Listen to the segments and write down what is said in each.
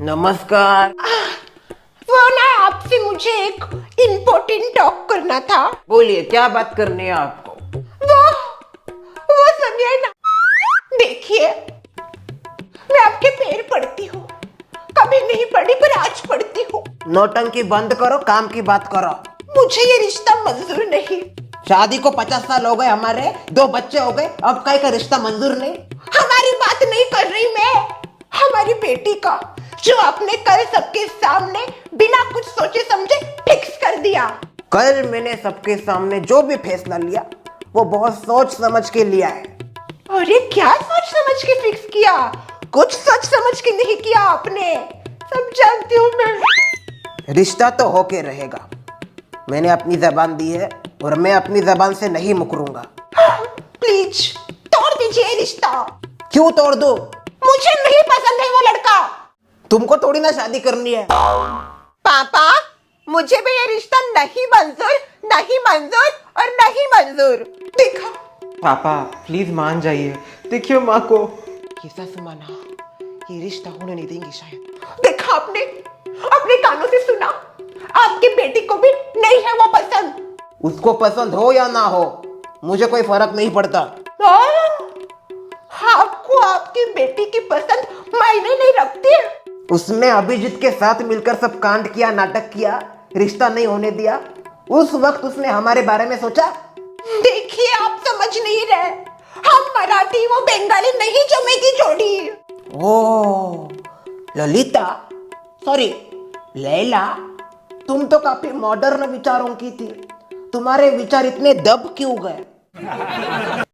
नमस्कार। वो ना आपसे मुझे एक इम्पोर्टेंट टॉक करना था। बोलिए, क्या बात करनी है आपको? वो समझे ना, देखिए मैं आपके पैर पड़ती हूँ, कभी नहीं पड़ी पर आज पड़ती हूँ। नौटंकी बंद करो, काम की बात करो। मुझे ये रिश्ता मंजूर नहीं। शादी को 50 साल हो गए, हमारे 2 बच्चे हो गए, अब का रिश्ता मंजूर नहीं? हमारी बात नहीं कर रही मैं, हमारी बेटी का, जो आपने कल सबके सामने बिना कुछ सोचे समझे फिक्स कर दिया। कल मैंने सबके सामने जो भी फैसला लिया वो बहुत सोच समझ के लिया है। अरे क्या सोच समझ के फिक्स किया? कुछ सोच समझ के नहीं किया आपने, सब जानती हूँ मैं। रिश्ता तो होके रहेगा, मैंने अपनी जबान दी है और मैं अपनी जबान से नहीं मुकरूंगा। प्लीज तोड़ दीजिए रिश्ता। क्यों तोड़ दो? मुझे नहीं पसंद है वो लड़का। तुमको थोड़ी ना शादी करनी है। पापा, मुझे भी ये रिश्ता नहीं मंजूर, नहीं मंजूर और नहीं मंजूर। देखा पापा, प्लीज मान जाइए, देखिए माँ को। ये सासू माँ ना, ये रिश्ता होने नहीं देंगी शायद। देखा आपने अपने कानों से सुना, आपकी बेटी को भी नहीं है वो पसंद। उसको पसंद हो या ना हो, मुझे कोई फर्क नहीं पड़ता। आपको आपकी बेटी की पसंद मायने नहीं रखती है। उसने अभिजीत के साथ मिलकर सब कांड किया, नाटक किया, रिश्ता नहीं होने दिया। उस वक्त उसने हमारे बारे में सोचा? देखिए आप समझ नहीं रहे, हम मराठी वो बंगाली नहीं जमेगी जोड़ी। ओ ललिता, सॉरी लैला, तुम तो काफी मॉडर्न विचारों की थी, तुम्हारे विचार इतने दब क्यों गए?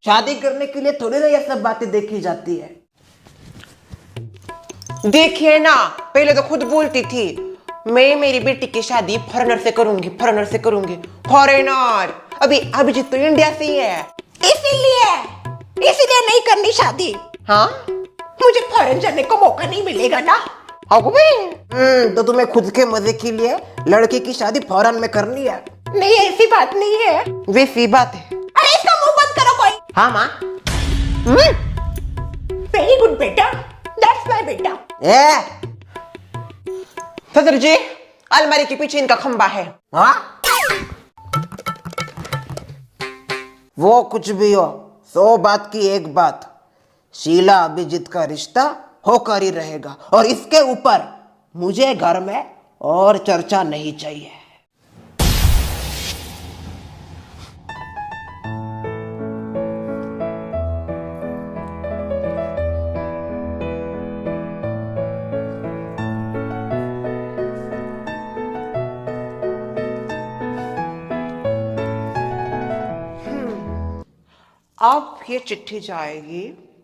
शादी करने के लिए थोड़ी ना ये सब बातें देखी जाती है। देखिए ना, पहले तो खुद बोलती थी मैं मेरी बेटी की शादी फॉरेनर से करूंगी, फॉरेनर से करूंगी। फॉरेनर अभी अभिजीत तो इंडिया से ही है। इसीलिए नहीं करनी शादी। हाँ, मुझे फॉरेन जाने को मौका नहीं मिलेगा ना। तो तुम्हें खुद के मजे के लिए लड़की की शादी फौरन में करनी है? नहीं, ऐसी बात नहीं है। वैसी बात है। अरे इसका मुंह बंद करो कोई। हाँ माँ। वेरी गुड बेटा, दैट्स माय बेटा। सदर जी, अलमारी के पीछे इनका खंबा है। हाँ? वो कुछ भी हो, 100 बात की एक बात, शीला अभिजीत का रिश्ता होकर ही रहेगा और इसके ऊपर मुझे घर में और चर्चा नहीं चाहिए। अब ये चिट्ठी जाएगी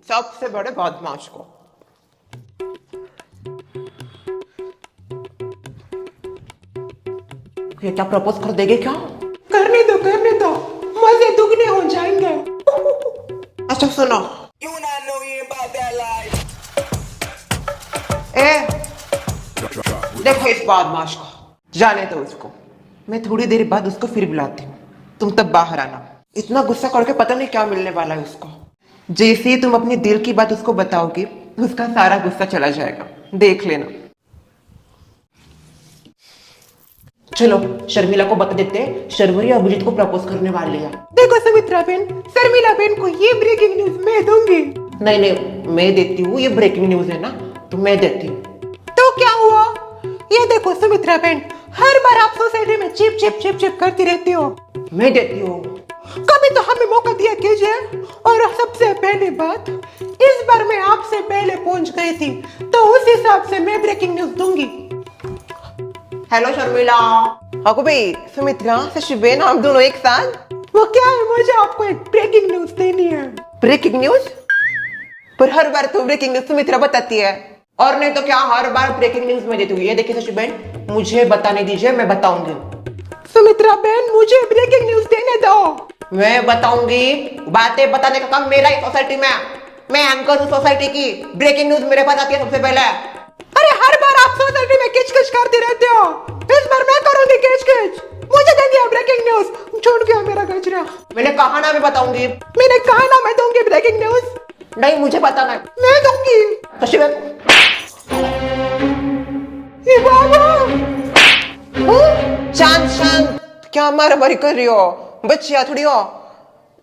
सबसे बड़े बदमाश को। ये क्या प्रपोज कर देंगे क्या? करने दो, मजे दुगने हो जाएंगे। अच्छा सुनो, ए देखो इस बदमाश को, जाने दो उसको, मैं थोड़ी देर बाद उसको फिर बुलाती हूँ, तुम तब बाहर आना। इतना गुस्सा करके पता नहीं क्या मिलने वाला है उसको। जैसे ही तुम अपनी दिल की बात उसको बताओगी, उसका सारा गुस्सा चला जाएगा, देख लेना। चलो शर्मिला को बता देते हैं, शर्वरी अभिजीत को प्रपोज करने वाली है। देखो सुमित्रा बहन, शर्मिला बहन को ये ब्रेकिंग न्यूज मैं दूंगी। नहीं, मैं देती हूँ, ये ब्रेकिंग न्यूज है ना, तो मैं देती हूँ। तो क्या हुआ? ये देखो सुमित्रा बहन, हर बार आप सोसाइटी में चिप चिप चिप चिप करती रहती हो। मैं देती हूँ। कभी तो हमें मौका दिया कीजिए। और सबसे पहली बात, इस बार मैं आपसे पहले पहुंच गई थी, तो उस हिसाब से मैं ब्रेकिंग न्यूज दूंगी। हेलो शर्मिला। हाँ भाई, सुमित्रा से शिवेन, हम दोनों एक साथ। वो क्या है, मुझे आपको एक ब्रेकिंग न्यूज देनी है। Breaking news? पर हर बार तो ब्रेकिंग न्यूज सुमित्रा बताती है, और नहीं तो क्या हर बार ब्रेकिंग न्यूज में देती हूँ। ये देखिए शिवेन, मुझे बताने दीजिए, मैं बताऊंगी। सुमित्रा बहन, मुझे ब्रेकिंग न्यूज देने दो। मैं बताऊंगी, बातें बताने का काम मेरा ही सोसाइटी में। मैं एंकर हूँ सोसाइटी की, ब्रेकिंग न्यूज मेरे पास आती है सबसे पहले। अरे हर बार आप सोसाइटी में किच किच करते रहते हो, इस बार मैं करूंगी किच किच। मुझे देंगे ब्रेकिंग न्यूज। छोड़ गया मेरा गजरा। मैंने कहा ना मैं बताऊंगी। मैंने कहा ना मैं दूंगी ब्रेकिंग न्यूज। नहीं, मुझे बताना है। मैं दूंगी। तो शिवेन क्या मारा मारी कर रही हो? बच्चिया थोड़ी हो।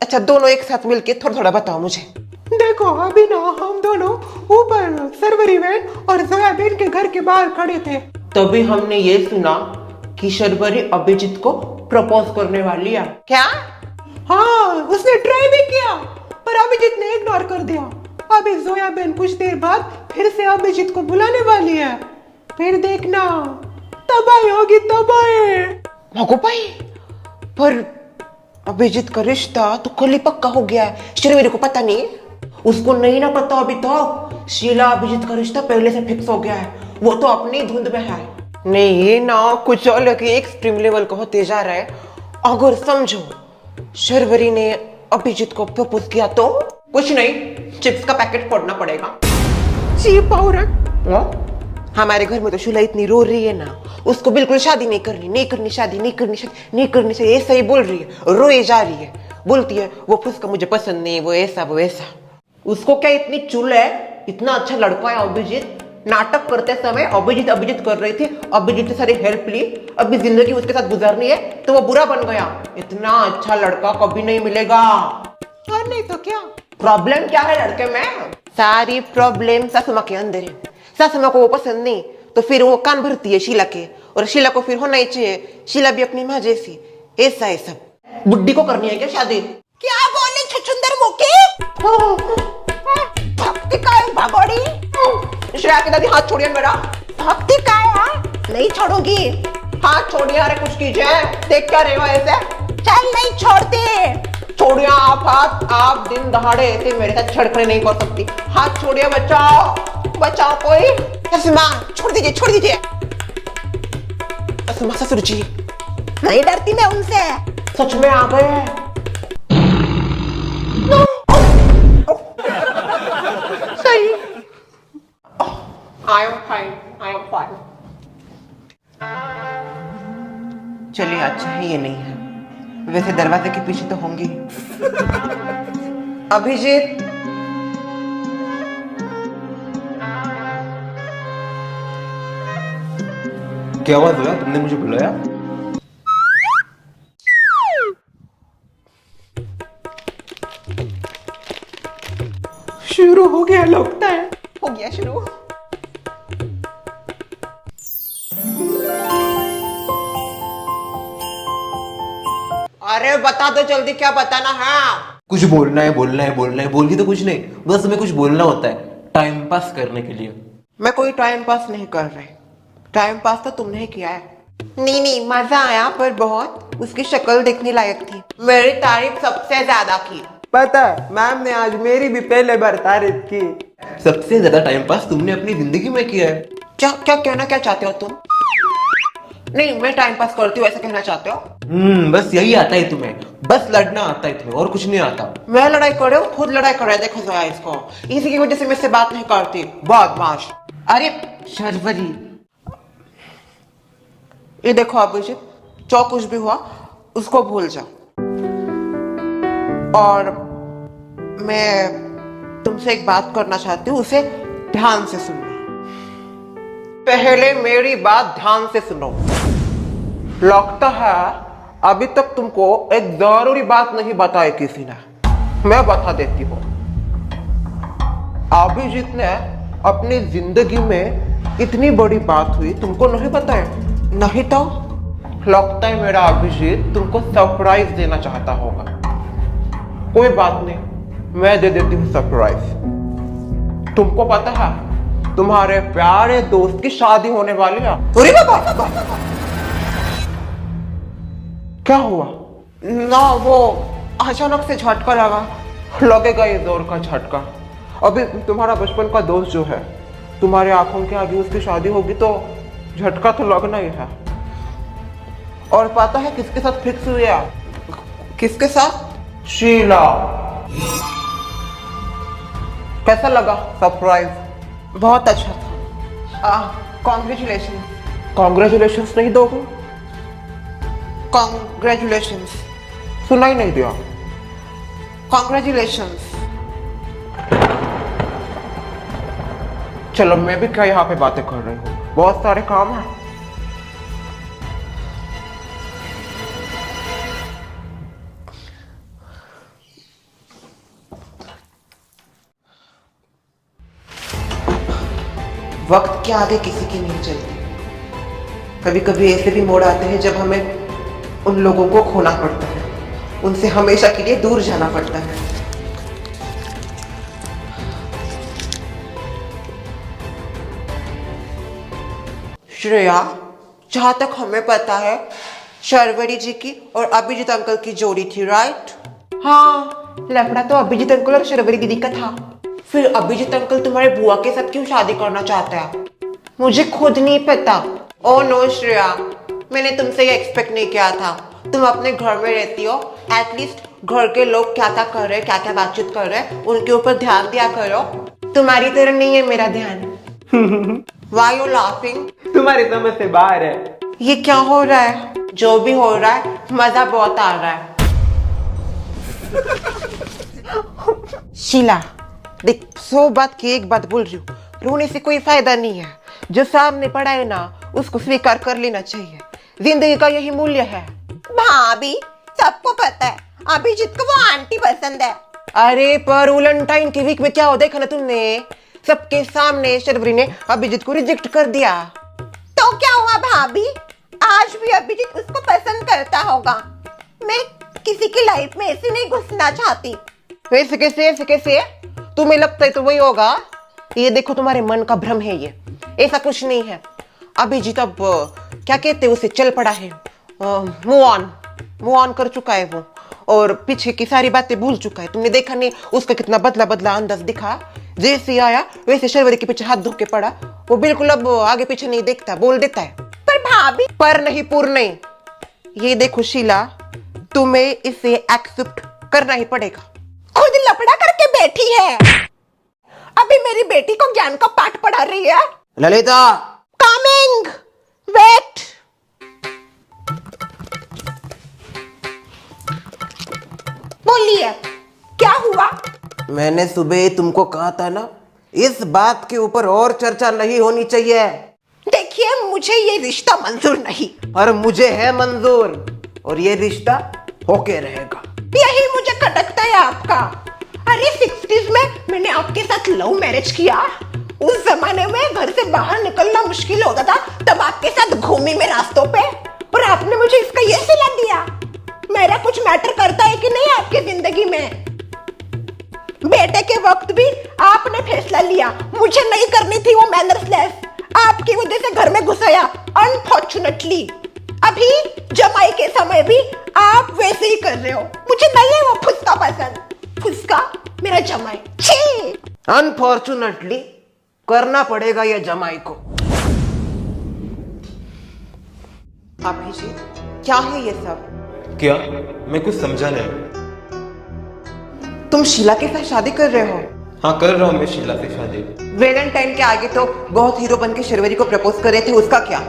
अच्छा दोनों एक साथ मिलके थोड़ा थोड़ा बताओ मुझे। देखो अभी ना हम दोनों ऊपर शर्वरी बहन और जोया बहन के घर के बाहर खड़े थे। तभी हमने ये सुना कि शर्वरी अभिजीत को प्रपोज करने वाली है। क्या? हाँ उसने ट्राई भी किया पर अभिजीत ने इग्नोर कर दिया। अभी जोया बहन कुछ देर बाद फिर से अभिजीत को बुलाने वाली है, फिर देखना तबाही होगी तबाही। मगो भाई, पर अभिजीत का रिश्ता तो कल ही पक्का हो गया है। शर्वरी को पता नहीं? उसको नहीं ना पता अभी तो। शीला अभिजीत का रिश्ता पहले से फिक्स हो गया है, वो तो अपनी धुंध में है। नहीं ये ना कुछ अलग ही एक्सट्रीम लेवल का होते जा रहा है। अगर समझो शर्वरी ने अभिजीत को प्रपोज किया तो कुछ नहीं, चिप्स का पैकेट फोड़ना पड़ेगा। चीप औरत। हमारे घर में तो शीला इतनी रो रही है ना, उसको बिल्कुल शादी नहीं करनी, नहीं करनी शादी, नहीं करनी शादी, नहीं करनी शादी, ऐसा ही बोल रही है, रोए जा रही है। बोलती है वो फुसका मुझे पसंद नहीं, वो ऐसा वो ऐसा। उसको क्या इतनी चुल है? इतना अच्छा लड़का है अभिजीत। नाटक करते समय अभिजीत अभिजीत कर रही थी, अभिजीत से सारी हेल्प ली, अभी जिंदगी उसके साथ गुजारनी है तो वो बुरा बन गया। इतना अच्छा लड़का कभी नहीं मिलेगा। और नहीं तो क्या? प्रॉब्लम क्या है लड़के में? सारी प्रॉब्लम सासू माँ के अंदर है। सासू माँ को वो पसंद नहीं तो फिर वो कान भरती है शीला के, और शीला को फिर होना ही चाहिए, शीला भी अपनी माँ जैसी। ऐसा है सब। बुड्ढी को करनी है क्या शादी? क्या बोले छुछुंदर मुखी? भक्ति का है भगोड़ी। श्रेया की दादी हाथ छोड़िए मेरा। भक्ति का है? नहीं छोड़ूंगी। हाथ छोड़िए, अरे कुछ कीजिए। देख क्या रहे हो ऐसे? चल नहीं छोड़ते। छोड़िए आप हाथ। आप दिन दहाड़े ऐसे मेरे साथ छड़खड़े नहीं कर सकती। हाथ छोड़िए, बचाओ बचाओ कोई। माँ छोड़ दीजिए छोड़ दीजिए। माँ ससुर जी। नहीं डरती मैं उनसे। सच में आ गए? सही। I am fine, I am fine. चलिए अच्छा है ये नहीं है, वैसे दरवाजे के पीछे तो होंगी। अभिजीत, क्या हुआ जोया, तुमने मुझे बुलाया? शुरू हो गया लगता है। हो गया शुरू। अरे बता दो जल्दी, क्या बताना है? कुछ बोलना है बोलना है बोलना है, बोलिए तो कुछ नहीं, बस तुम्हें कुछ बोलना होता है टाइम पास करने के लिए। मैं कोई टाइम पास नहीं कर रही, टाइम पास तो तुमने ही किया है। नहीं नहीं मजा आया, पर बहुत उसकी शक्ल देखने लायक थी। मेरी तारीफ सबसे ज्यादा की। पता है मैम ने आज मेरी भी पहले बार तारीफ की। सबसे ज्यादा टाइम पास तुमने अपनी जिंदगी में किया है। क्या क्या कहना क्या चाहते हो तुम? नहीं मैं टाइम पास करती हूँ ऐसा कहना चाहते हो? बस यही आता है तुम्हें, बस लड़ना आता है तुम्हें, और कुछ नहीं आता। मैं लड़ाई कर रही हूँ, खुद लड़ाई कर रहा है। देखो जरा इसको, इसी की वजह से मैं इससे बात नहीं करती। बदमाश। अरे शर्वरी, ये देखो अभिजीत, जो कुछ भी हुआ उसको भूल जाओ, और मैं तुमसे एक बात करना चाहती हूँ, उसे ध्यान से सुनना। पहले मेरी बात ध्यान से सुनो। लगता है अभी तक तुमको एक जरूरी बात नहीं बताई किसी ने, मैं बता देती हूँ। अभिजीत ने अपनी जिंदगी में इतनी बड़ी बात हुई तुमको नहीं पता है? नहीं तो लगता है मेरा अभिजीत तुमको सरप्राइज देना चाहता होगा। कोई बात नहीं, मैं दे देती हूँ सरप्राइज। तुमको पता है तुम्हारे प्यारे दोस्त की शादी होने वाली है। अरे बाबा, क्या हुआ? ना वो अचानक से झटका लगा, लगेगा ये जोर का झटका। अभी तुम्हारा बचपन का दोस्त जो है, तुम्हारे आंखों के आगे उसकी शादी होगी तो झटका तो लगना ही है। और पता है किसके साथ फिक्स हुई है? किसके साथ? शीला। कैसा लगा सरप्राइज? बहुत अच्छा था। कॉन्ग्रेचुलेशन। कॉन्ग्रेचुलेशन नहीं दोगे? कॉन्ग्रेचुलेशन। सुनाई नहीं दिया? कॉन्ग्रेचुलेशन। चलो मैं भी क्या यहाँ पे बातें कर रही हूँ, बहुत सारे काम हैं। वक्त के आगे किसी की नहीं चलती। कभी कभी ऐसे भी मोड़ आते हैं जब हमें उन लोगों को खोना पड़ता है, उनसे हमेशा के लिए दूर जाना पड़ता है। श्रेया, जहां तक हमें पता है शर्वरी जी की और अभिजीत अंकल की जोड़ी थी, राइट? हाँ, लफड़ा तो अभिजीत अंकल और शर्वरी दीदी का था। फिर अभिजीत अंकल तुम्हारे बुआ के साथ क्यों शादी करना चाहते हैं? मुझे खुद नहीं पता। ओ नो श्रेया, मैंने तुमसे ये एक्सपेक्ट नहीं किया था। तुम अपने घर में रहती हो, एटलीस्ट घर के लोग क्या क्या कर रहे, क्या क्या बातचीत कर रहे, उनके ऊपर ध्यान दिया करो। तुम्हारी तरह नहीं है मेरा ध्यान। Why you laughing? तुम्हारी समझ से बाहर है। ये क्या हो रहा है? जो भी हो रहा है मजा बहुत आ रहा है। शीला, देख 100 बात की एक बात बोल रही हूँ, रोने से कोई फायदा नहीं है। जो सामने पड़ा है ना, उसको स्वीकार कर लेना चाहिए। जिंदगी का यही मूल्य है। भाभी, सबको पता है अभिजीत को वो आंटी पसंद है। अरे पर वैलेंटाइन के वीक में क्या हो देखा ना तुमने? सबके सामने शर्वरी ने अभिजीत को रिजेक्ट कर दिया। तो क्या हुआ भाभी, आज भी अभिजीत उसको पसंद करता होगा। मैं किसी की लाइफ में ऐसे नहीं घुसना चाहती। ऐसे कैसे, ऐसे कैसे? तुम्हें लगता है तो वही होगा? ये देखो, तुम्हारे मन का भ्रम है ये, ऐसा कुछ नहीं है। अभिजीत अब क्या कहते हैं, उसे चल पड़ा है, मूव ऑन कर चुका है वो, और पीछे की सारी बातें भूल चुका है। तुमने देखा नहीं उसका कितना बदला बदला अंदाज दिखा? जैसे आया वैसे शर्वरी के पीछे हाथ धो के पड़ा। वो बिल्कुल अब आगे पीछे नहीं देखता, बोल देता है। पर भाभी, पर नहीं पुर नहीं। ये देखो शीला, तुम्हें इसे एक्सेप्ट करना ही पड़ेगा। खुद लपड़ा करके बैठी है, अभी मेरी बेटी को ज्ञान का पाठ पढ़ा रही है। Lalita, coming, wait. बोलिए, क्या हुआ? मैंने सुबह तुमको कहा था ना, इस बात के ऊपर और चर्चा नहीं होनी चाहिए। देखिए, मुझे ये रिश्ता मंजूर नहीं। और मुझे है मंजूर, और ये रिश्ता होके रहेगा। यही मुझे खटकता है आपका। अरे 60s में मैंने आपके साथ लव मैरिज किया। उस जमाने में घर से बाहर निकलना मुश्किल होता था, तब आपके साथ घूमी मैं रास्तों पे, और आपने मुझे इसका ये सिला दिया। मेरा कुछ मैटर करता है कि नहीं आपकी जिंदगी में? बेटे के वक्त भी आपने फैसला लिया, मुझे नहीं करनी थी वो मैनर्सलेस। आपकी वजह से घर में घुस आया, अनफॉर्चुनेटली। अभी जमाई के समय भी आप वैसे ही कर रहे हो। मुझे नहीं है वो फुसका पसंद। फुसका मेरा जमाई, छी। अनफॉर्चुनेटली करना पड़ेगा ये जमाई को। अभिजीत, क्या है ये सब? क्या? मैं कुछ समझा नहीं। तुम शीला के साथ शादी कर रहे हो? हाँ, कर रहा हूँ मैं शीला से शादी। वैलेंटाइन के आगे तो बहुत हीरो बन के शर्वरी को प्रपोज कर रहे थे, उसका क्या?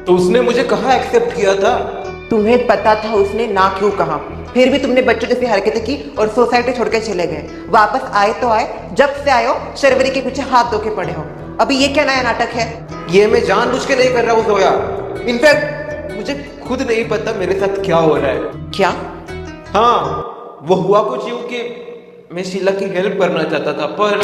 तो उसने मुझे कहाँ एक्सेप्ट किया था? तुम्हें पता था उसने ना क्यों कहा, फिर भी तुमने बच्चों जैसी हरकतें की और सोसाइटी छोड़ के चले गए। वापस आए तो आए, जब से आए हो शर्वरी के पीछे हाथ धो के पड़े हो। अभी ये क्या नया नाटक है? ये मैं जानबूझ के नहीं कर रहा हूँ जोया। इनफैक्ट मुझे खुद नहीं पता मेरे साथ क्या हो रहा है। क्या? हाँ, वो हुआ कुछ यूं कि मैं शीला की हेल्प करना चाहता था, पर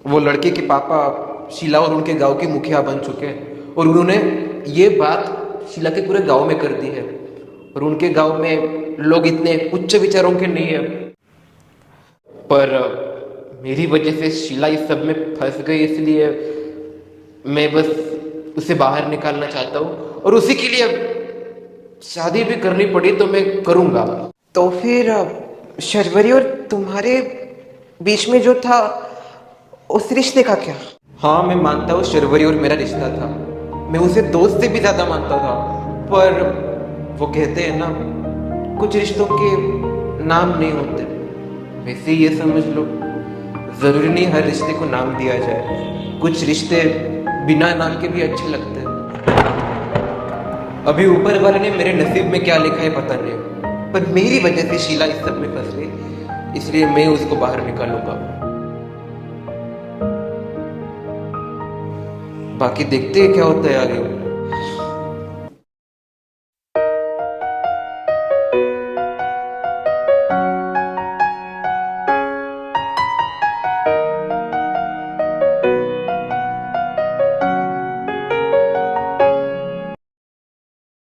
वो लड़के के पापा शीला और उनके गांव के मुखिया बन चुके हैं, और उन्होंने ये बात शीला के पूरे गांव में कर दी है। और उनके गांव में लोग इतने उच्च विचारों के नहीं है, पर मेरी वजह से शीला इस सब में फंस गई, इसलिए मैं बस उसे बाहर निकालना चाहता हूँ। और उसी के लिए अब शादी भी करनी पड़ी तो मैं करूँगा। तो फिर शर्वरी और तुम्हारे बीच में जो था उस रिश्ते का क्या? हाँ, मैं मानता हूँ शर्वरी और मेरा रिश्ता था। मैं उसे दोस्त से भी ज्यादा मानता था, पर वो कहते हैं ना, कुछ रिश्तों के नाम नहीं होते। वैसे ये समझ लो, जरूरी नहीं हर रिश्ते को नाम दिया जाए। कुछ रिश्ते बिना नाम के भी अच्छे लगते हैं। अभी ऊपर वाले ने मेरे नसीब में क्या लिखा है पता नहीं, पर मेरी वजह से शीला इस सब में फंस गई, इसलिए मैं उसको बाहर निकालूंगा। बाकी देखते हैं क्या होता है आगे।